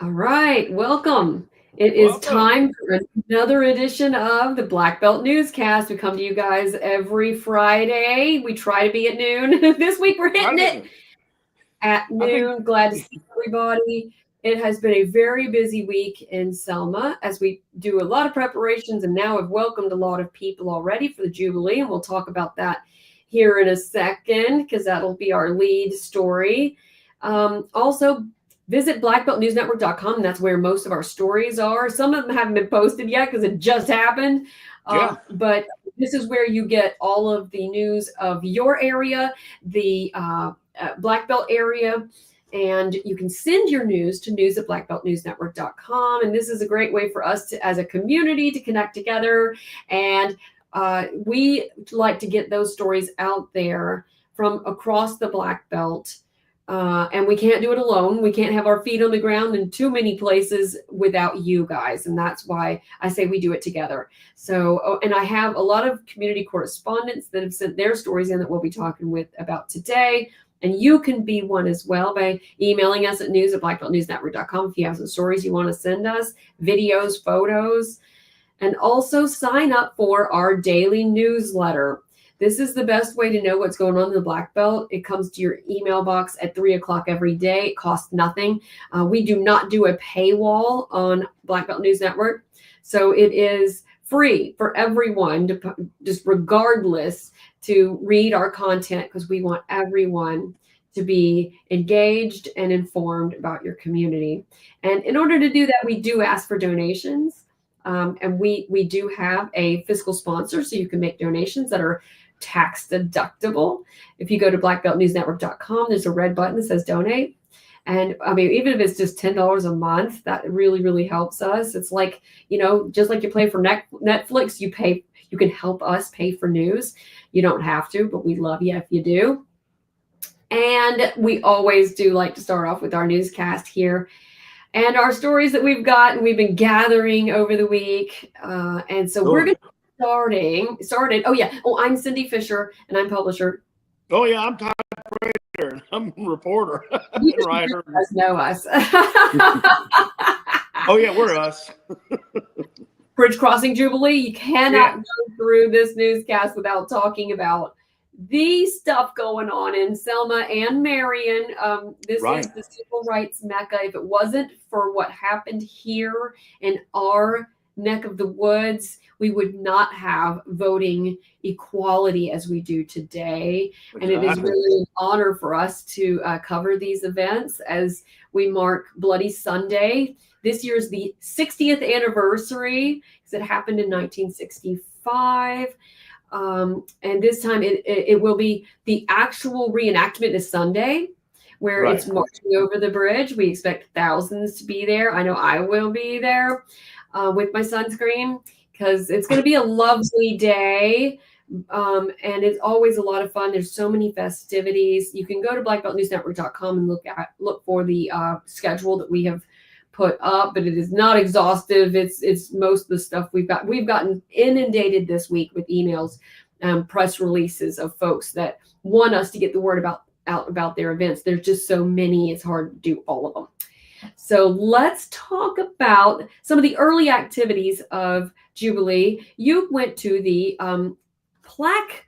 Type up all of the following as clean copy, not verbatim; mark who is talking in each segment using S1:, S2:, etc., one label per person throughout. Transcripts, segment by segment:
S1: All right, welcome. It is
S2: Welcome.
S1: time for another edition of the Black Belt Newscast. We come to you guys every Friday. We try to be at noon. This week we're
S2: I
S1: hitting it
S2: think.
S1: at
S2: I think.
S1: noon. Glad to see everybody. It has been a very busy week in Selma as we do a lot of preparations and now have welcomed a lot of people already for the Jubilee. And we'll talk about that here in a second because that'll be our lead story. Also, visit blackbeltnewsnetwork.com. That's where most of our stories are. Some of them haven't been posted yet because it just happened.
S2: Yeah.
S1: But this is where you get all of the news of your area, the Black Belt area, and you can send your news to news at blackbeltnewsnetwork.com. And this is a great way for us to, as a community, to connect together. And we like to get those stories out there from across the Black Belt. And we can't do it alone. We can't have our feet on the ground in too many places without you guys. And that's why I say we do it together. So, and I have a lot of community correspondents that have sent their stories in that we'll be talking with about today. And you can be one as well by emailing us at news at blackbeltnewsnetwork.com if you have some stories you want to send us, videos, photos, and also sign up for our daily newsletter. This is the best way to know what's going on in the Black Belt. It comes to your email box at 3 o'clock every day. It costs nothing. We do not do a paywall on Black Belt News Network. So it is free for everyone to just regardless to read our content because we want everyone to be engaged and informed about your community. And in order to do that, we do ask for donations. And we do have a fiscal sponsor, so you can make donations that are tax deductible. If you go to blackbeltnewsnetwork.com, there's a red button that says donate. And I mean, even if it's just $10 a month, that really, really helps us. It's like, just like you pay for Netflix, you can help us pay for news. You don't have to, but we love you if you do. And we always do like to start off with our newscast here and our stories that we've got and we've been gathering over the week. And so we're
S2: Oh,
S1: going to started. Oh yeah. Oh, I'm Cindy Fisher and I'm publisher.
S2: oh yeah. I'm typewriter. I'm a reporter
S1: You
S2: and writer.
S1: guys know us.
S2: Oh yeah, we're us.
S1: Bridge Crossing Jubilee. You
S2: Yeah.
S1: cannot go through this newscast without talking about the stuff going on in Selma and Marion. This
S2: Right.
S1: is the civil rights mecca. If it wasn't for what happened here in our neck of the woods, we would not have voting equality as we do today. And it is
S2: Exactly.
S1: really an honor for us to cover these events as we mark Bloody Sunday. This year is the 60th anniversary because it happened in 1965. And this time it will be the actual reenactment is Sunday, where
S2: Right.
S1: it's marching over the bridge. We expect thousands to be there. I know I will be there with my sunscreen because it's going to be a lovely day. And it's always a lot of fun. There's so many festivities. You can go to blackbeltnewsnetwork.com and look for the schedule that we have put up, but it is not exhaustive. It's most of the stuff we've gotten inundated this week with emails, press releases of folks that want us to get the word out about their events. There's just so many, it's hard to do all of them. So let's talk about some of the early activities of Jubilee. You went to the plaque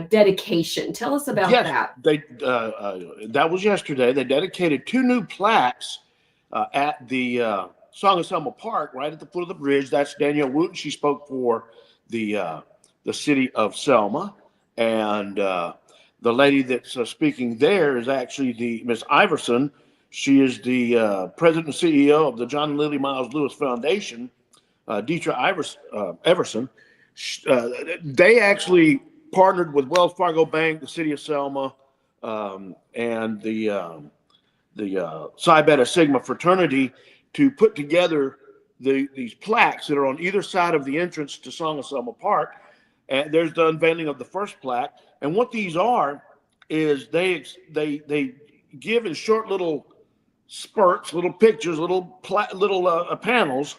S1: dedication. Tell us about
S2: Yes.
S1: that.
S2: That was yesterday. They dedicated 2 new plaques at the Song of Selma Park, right at the foot of the bridge. That's Danielle Wooten. She spoke for the city of Selma, and the lady that's speaking there is actually the Miss Iverson. She is the president and CEO of the John and Lily Miles Lewis Foundation. Deetra Everson. They actually partnered with Wells Fargo Bank, the city of Selma, and the Psi Beta Sigma fraternity to put together these plaques that are on either side of the entrance to Song of Selma Park. And there's the unveiling of the first plaque. And what these are is they give in short little spurts, little pictures, little panels,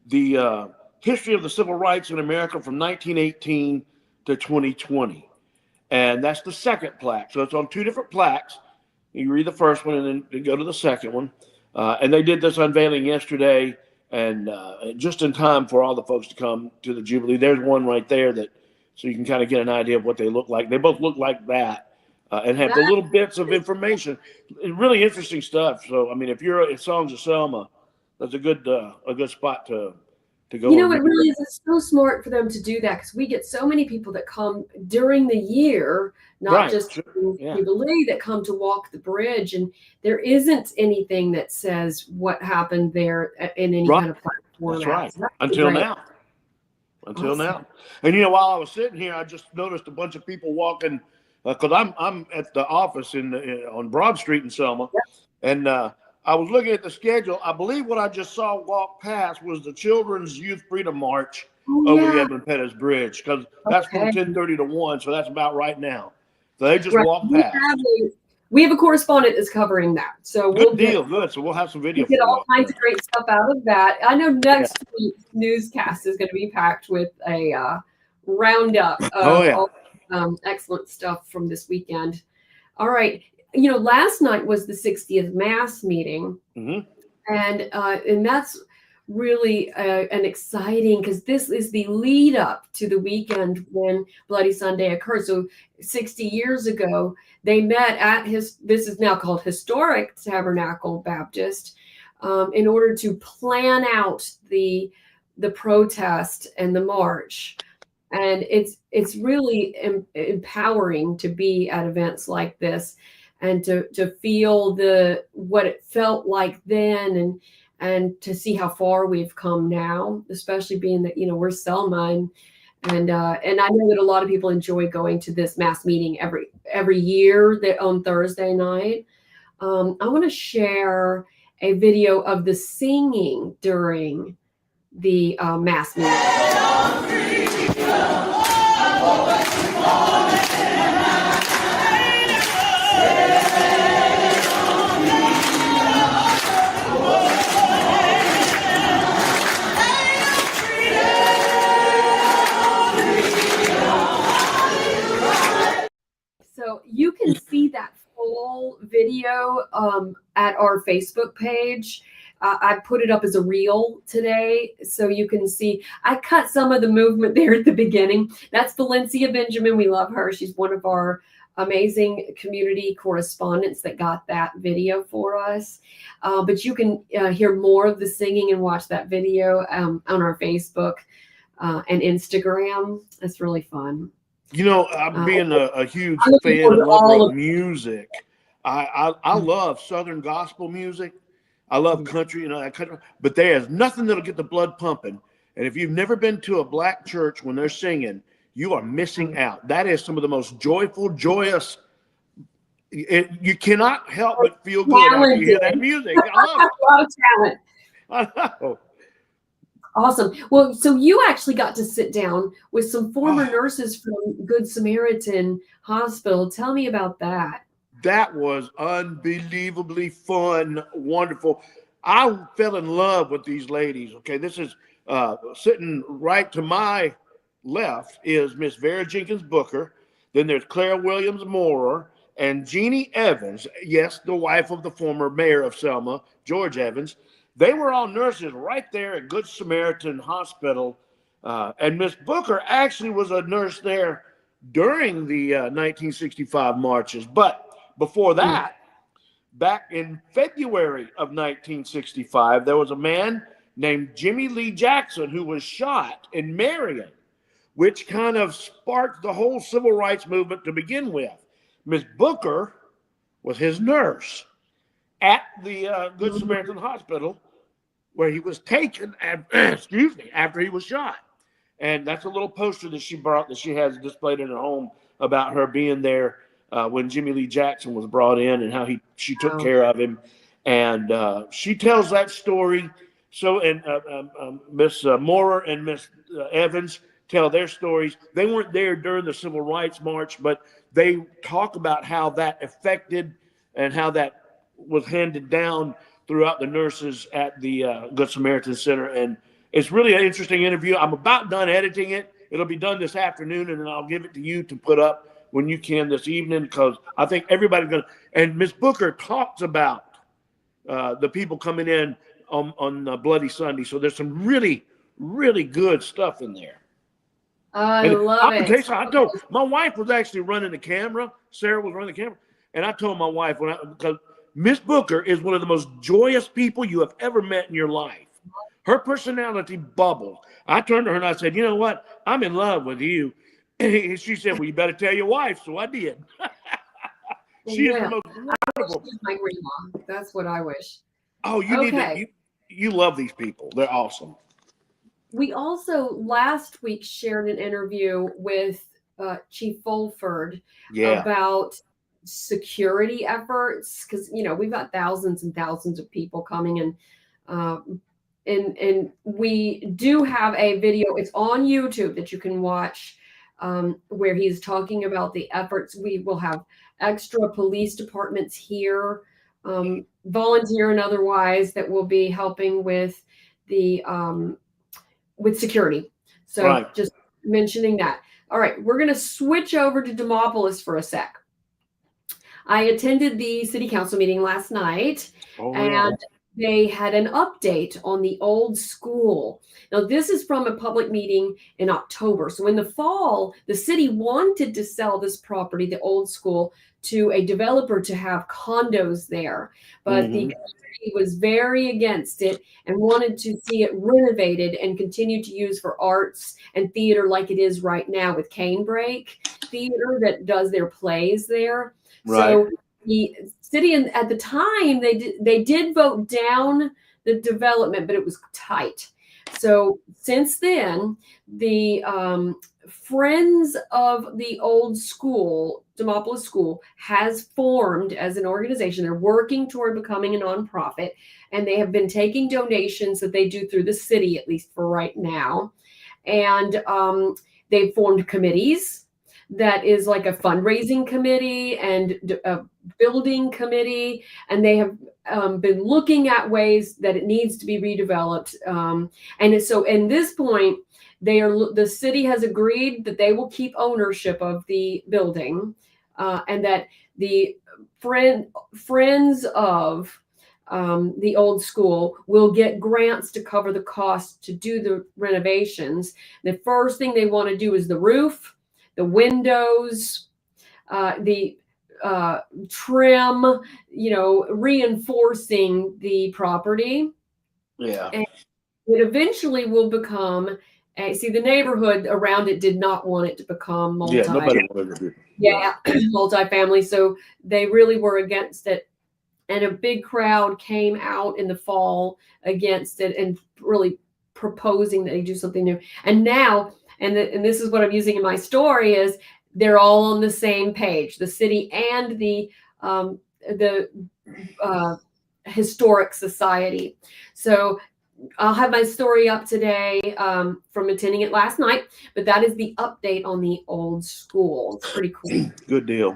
S2: the history of the civil rights in America from 1918 to 2020. And that's the second plaque. So it's on 2 different plaques. You read the first one and then go to the second one. And they did this unveiling yesterday, and just in time for all the folks to come to the Jubilee. There's one right there so you can kind of get an idea of what they look like. They both look like that. And have the little bits of information. Really interesting stuff. So, I mean, if you're at Songs of Selma, that's a good spot to go.
S1: You know, it really is. It's so smart for them to do that because we get so many people that come during the year, not just Jubilee, that come to walk the bridge, and there isn't anything that says what happened there in any kind of platform.
S2: That's right. So until now. And you know, while I was sitting here, I just noticed a bunch of people walking. Because I'm at the office on Broad Street in Selma, and I was looking at the schedule. I believe what I just saw walk past was the Children's Youth Freedom March over the Edmund Pettus Bridge, because that's from 10:30 to 1, so that's about right now. So they just walked past.
S1: We have a correspondent that's covering that, so
S2: good. So we'll have some video.
S1: Get all kinds of great stuff out of that. I know next week's newscast is going to be packed with a roundup of excellent stuff from this weekend. All right. You know, last night was the 60th Mass meeting. And that's really an exciting, because this is the lead up to the weekend when Bloody Sunday occurred. So 60 years ago, they met at this is now called Historic Tabernacle Baptist, in order to plan out the protest and the march. And it's really empowering to be at events like this, and to feel what it felt like then, and to see how far we've come now, especially being that, you know, we're Selma, and I know that a lot of people enjoy going to this Mass meeting every year on Thursday night. I want to share a video of the singing during the Mass meeting. So you can see that full video at our Facebook page. I put it up as a reel today, so you can see. I cut some of the movement there at the beginning. That's Valencia Benjamin. We love her. She's one of our amazing community correspondents that got that video for us. But you can hear more of the singing and watch that video on our Facebook and Instagram. It's really fun.
S2: You know, I'm being a huge fan and lover of music. I love Southern gospel music. I love country, but there's nothing that'll get the blood pumping. And if you've never been to a black church when they're singing, you are missing out. That is some of the most joyous. You cannot help but feel good after you hear that music. I love it.
S1: A lot of talent.
S2: I know.
S1: Awesome. Well, so you actually got to sit down with some former nurses from Good Samaritan Hospital. Tell me about that.
S2: That was unbelievably fun, wonderful. I fell in love with these ladies. Okay, this is sitting right to my left is Miss Vera Jenkins Booker. Then there's Claire Williams Moorer and Jeannie Evans. Yes, the wife of the former mayor of Selma, George Evans. They were all nurses right there at Good Samaritan Hospital. And Miss Booker actually was a nurse there during the 1965 marches. But before that, back in February of 1965, there was a man named Jimmy Lee Jackson who was shot in Marion, which kind of sparked the whole civil rights movement to begin with. Miss Booker was his nurse at the Good Samaritan Hospital, where he was taken, after he was shot. And that's a little poster that she brought, that she has displayed in her home, about her being there when Jimmy Lee Jackson was brought in, and how she took care of him. And she tells that story. So, and Miss Moorer and Miss Evans tell their stories. They weren't there during the Civil Rights March, but they talk about how that affected and how that was handed down throughout the nurses at the Good Samaritan Center. And it's really an interesting interview. I'm about done editing it. It'll be done this afternoon, and then I'll give it to you to put up when you can this evening, because I think everybody's going to. And Miss Booker talks about the people coming in on Bloody Sunday. So there's some really, really good stuff in there.
S1: I
S2: And
S1: love
S2: I'm gonna tell
S1: it.
S2: you something, I told my wife was actually running the camera. Sarah was running the camera, and I told my wife because Miss Booker is one of the most joyous people you have ever met in your life. Her personality bubbled. I turned to her and I said, "You know what? I'm in love with you." And she said, "Well, you better tell your wife." So I did. She is the
S1: Well,
S2: most
S1: I wish
S2: wonderful.
S1: she was my grandma. That's what I wish.
S2: Oh, you need
S1: Okay.
S2: to. You love these people. They're awesome.
S1: We also last week shared an interview with Chief Fulford
S2: Yeah.
S1: about security efforts because we've got thousands and thousands of people coming and we do have a video. It's on YouTube that you can watch where he's talking about the efforts. We will have extra police departments here, volunteer and otherwise, that will be helping with the with security. So
S2: Right.
S1: just mentioning that. All right, we're going to switch over to Demopolis for a sec. I attended the city council meeting last night, and they had an update on the old school. Now, this is from a public meeting in October. So in the fall, the city wanted to sell this property, the old school, to a developer to have condos there. But the community was very against it and wanted to see it renovated and continue to use for arts and theater like it is right now with Canebrake Theater that does their plays there.
S2: Right.
S1: So the city, at the time, they did vote down the development, but it was tight. So since then, the Friends of the Old School, Demopolis School, has formed as an organization. They're working toward becoming a nonprofit, and they have been taking donations that they do through the city, at least for right now. And they've formed committees. That is like a fundraising committee and a building committee, and they have been looking at ways that it needs to be redeveloped. And so, in this point, the city has agreed that they will keep ownership of the building, and that the friends of the old school will get grants to cover the cost to do the renovations. The first thing they want to do is the roof, the windows, the trim, reinforcing the property.
S2: Yeah.
S1: And it eventually will become the neighborhood around it did not want it to become
S2: Yeah. Nobody wanted to do.
S1: multifamily. So they really were against it. And a big crowd came out in the fall against it and really proposing that they do something new. And now, and this is what I'm using in my story, is they're all on the same page, the city and the historic society. So I'll have my story up today from attending it last night, but that is the update on the old school. It's pretty cool.
S2: Good deal.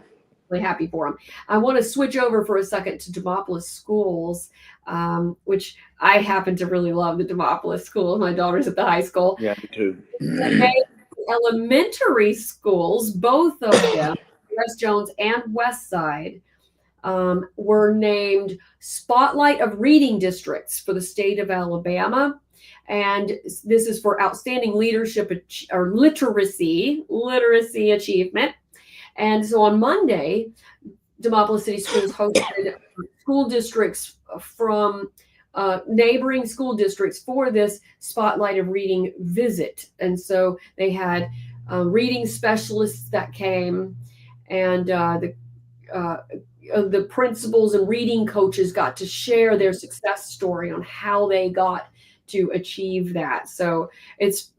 S1: Really happy for them. I want to switch over for a second to Demopolis schools, which I happen to really love the Demopolis schools. My daughter's at the high school.
S2: Yeah, me too.
S1: Elementary schools, both of them, West Jones and West Side, were named Spotlight of Reading Districts for the state of Alabama. And this is for outstanding leadership or literacy achievement. And so on Monday, Demopolis City Schools hosted school districts from neighboring school districts for this Spotlight of Reading visit. And so they had reading specialists that came, and the principals and reading coaches got to share their success story on how they got to achieve that. So it's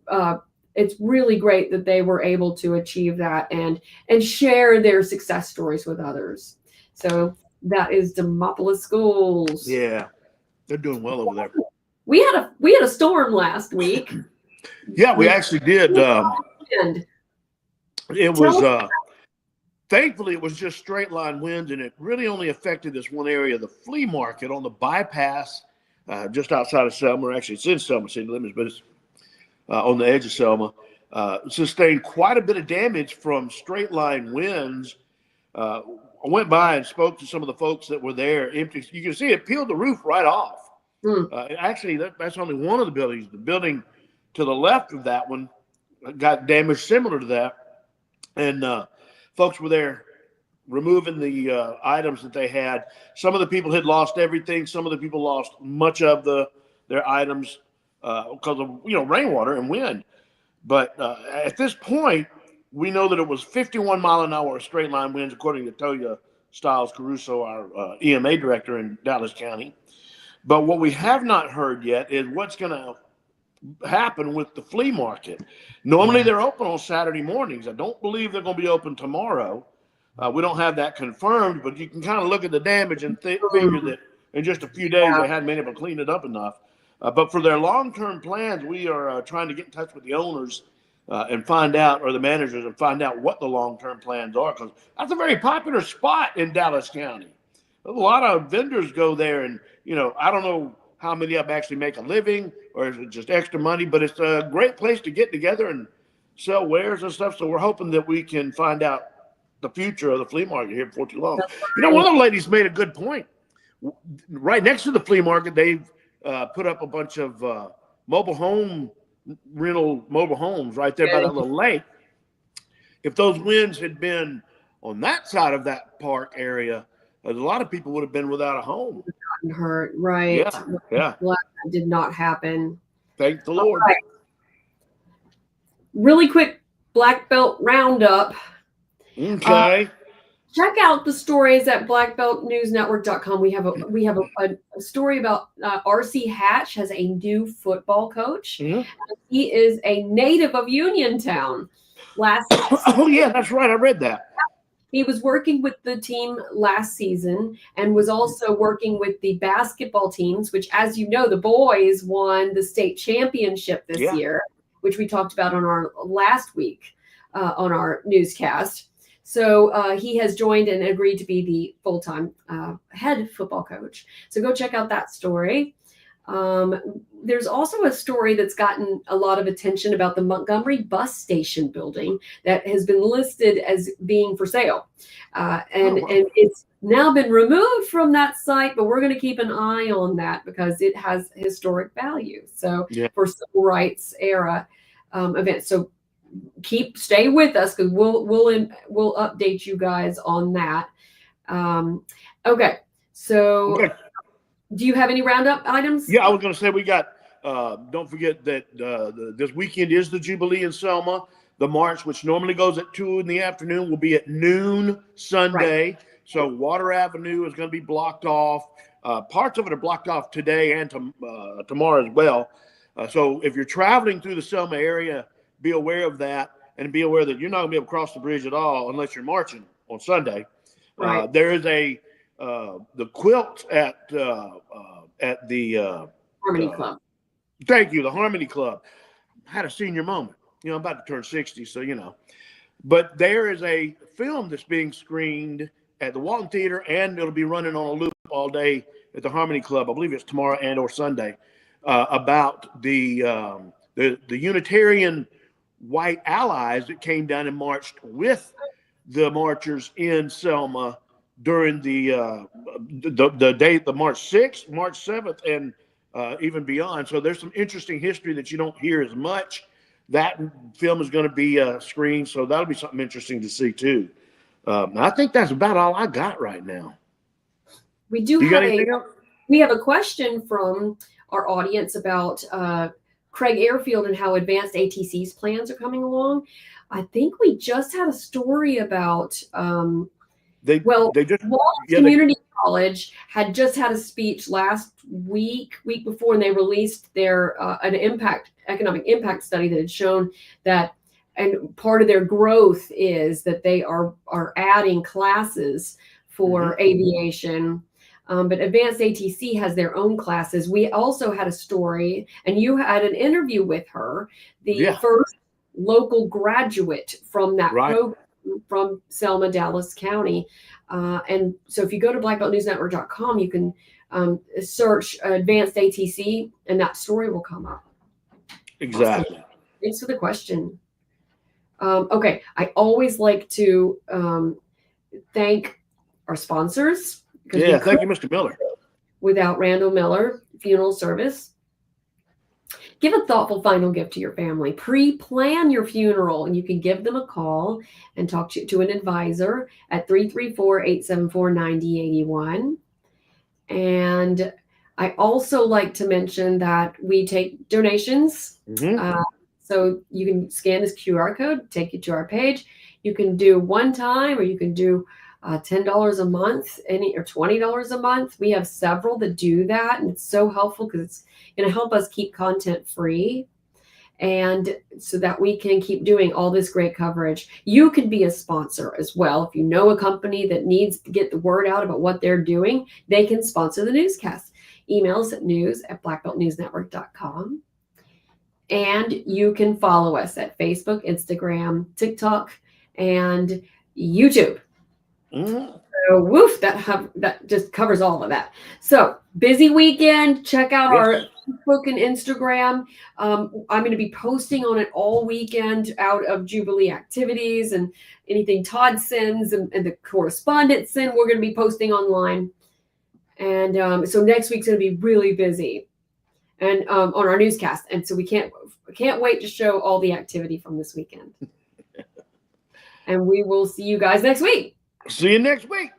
S1: really great that they were able to achieve that and share their success stories with others. So that is Demopolis schools.
S2: Yeah, they're doing well over there.
S1: We had a storm last week.
S2: Yeah, we actually did. It was thankfully it was just straight line winds, and it really only affected this one area, the flea market on the bypass just outside of Selma. Actually, it's in Selma city limits, but it's on the edge of Selma. Sustained quite a bit of damage from straight line winds I went by and spoke to some of the folks that were there. Empty. You can see it peeled the roof right off. Actually, that's only one of the buildings. The building to the left of that one got damaged similar to that. And folks were there removing the items that they had. Some of the people had lost everything. Some of the people lost much of their items because of rainwater and wind. But at this point, we know that it was 51 mile an hour straight line winds, according to Toya Stiles Caruso, our EMA director in Dallas County. But what we have not heard yet is what's going to happen with the flea market. Normally they're open on Saturday mornings. I don't believe they're going to be open tomorrow. We don't have that confirmed, but you can kind of look at the damage and figure that in just a few days they hadn't been able to clean it up enough. But for their long-term plans, we are trying to get in touch with the owners and find out, or the managers, and find out what the long-term plans are, because that's a very popular spot in Dallas County. A lot of vendors go there, and I don't know how many of them actually make a living, or is it just extra money, but it's a great place to get together and sell wares and stuff. So we're hoping that we can find out the future of the flea market here before too long. One of the ladies made a good point. Right next to the flea market, they've put up a bunch of rental mobile homes right there by that little lake. If those winds had been on that side of that park area, a lot of people would have been without a home.
S1: Hurt, right?
S2: Yeah.
S1: Glad that did not happen.
S2: Thank the Lord.
S1: Right. Really quick black belt roundup.
S2: Okay.
S1: Check out the stories at blackbeltnewsnetwork.com. We have a story about RC Hatch has a new football coach.
S2: Mm-hmm.
S1: He is a native of Uniontown.
S2: Oh yeah, that's right. I read that.
S1: He was working with the team last season and was also working with the basketball teams, which, as you know, the boys won the state championship this year, which we talked about on our last week on our newscast. So he has joined and agreed to be the full-time head football coach. So go check out that story. There's also a story that's gotten a lot of attention about the Montgomery bus station building that has been listed as being for sale. And it's now been removed from that site, but we're going to keep an eye on that because it has historic value. So for civil rights era events. So stay with us because we'll update you guys on that. Okay. So do you have any roundup items?
S2: Yeah, I was going to say we got, don't forget that this weekend is the Jubilee in Selma. The march, which normally goes at 2 in the afternoon, will be at noon Sunday. Right. So Water Avenue is going to be blocked off. Parts of it are blocked off today and tomorrow as well. So if you're traveling through the Selma area, be aware of that, and be aware that you're not going to be able to cross the bridge at all unless you're marching on Sunday. Right. There is the quilt at the
S1: Harmony Club.
S2: Thank you, the Harmony Club. Had a senior moment. I'm about to turn 60, so But there is a film that's being screened at the Walton Theater, and it'll be running on a loop all day at the Harmony Club. I believe it's tomorrow and or Sunday, about the Unitarian white allies that came down and marched with the marchers in Selma during the day, the March 6th, March 7th, and even beyond. So there's some interesting history that you don't hear as much. That film is going to be screened, so that'll be something interesting to see too. I think that's about all I got right now.
S1: We have a question from our audience about Craig Airfield and how advanced ATC's plans are coming along. I think we just had a story about Community College had just had a speech last week before, and they released their an economic impact study that had shown that, and part of their growth is that they are adding classes for aviation. But Advanced ATC has their own classes. We also had a story, and you had an interview with her, the first local graduate from that program from Selma, Dallas County. And so if you go to blackbeltnewsnetwork.com, you can search Advanced ATC, and that story will come up.
S2: Exactly.
S1: Awesome. Thanks for the question. Okay. I always like to thank our sponsors.
S2: Yeah, thank you, Mr. Miller.
S1: Without Randall Miller Funeral Service. Give a thoughtful final gift to your family. Pre-plan your funeral, and you can give them a call and talk to an advisor at 334-874-9081. And I also like to mention that we take donations. So you can scan this QR code, take you to our page. You can do one time, or you can do $10 a month, or $20 a month. We have several that do that, and it's so helpful because it's going to help us keep content free, and so that we can keep doing all this great coverage. You can be a sponsor as well. If you know a company that needs to get the word out about what they're doing, they can sponsor the newscast. Emails at news@blackbeltnewsnetwork.com. And you can follow us at Facebook, Instagram, TikTok, and YouTube. So woof, that just covers all of that. So busy weekend. Check out our Facebook and Instagram. I'm going to be posting on it all weekend out of Jubilee activities and anything Todd sends and the correspondence send. We're going to be posting online. And so next week's going to be really busy, and on our newscast. And so we can't wait to show all the activity from this weekend. And we will see you guys next week.
S2: See you next week.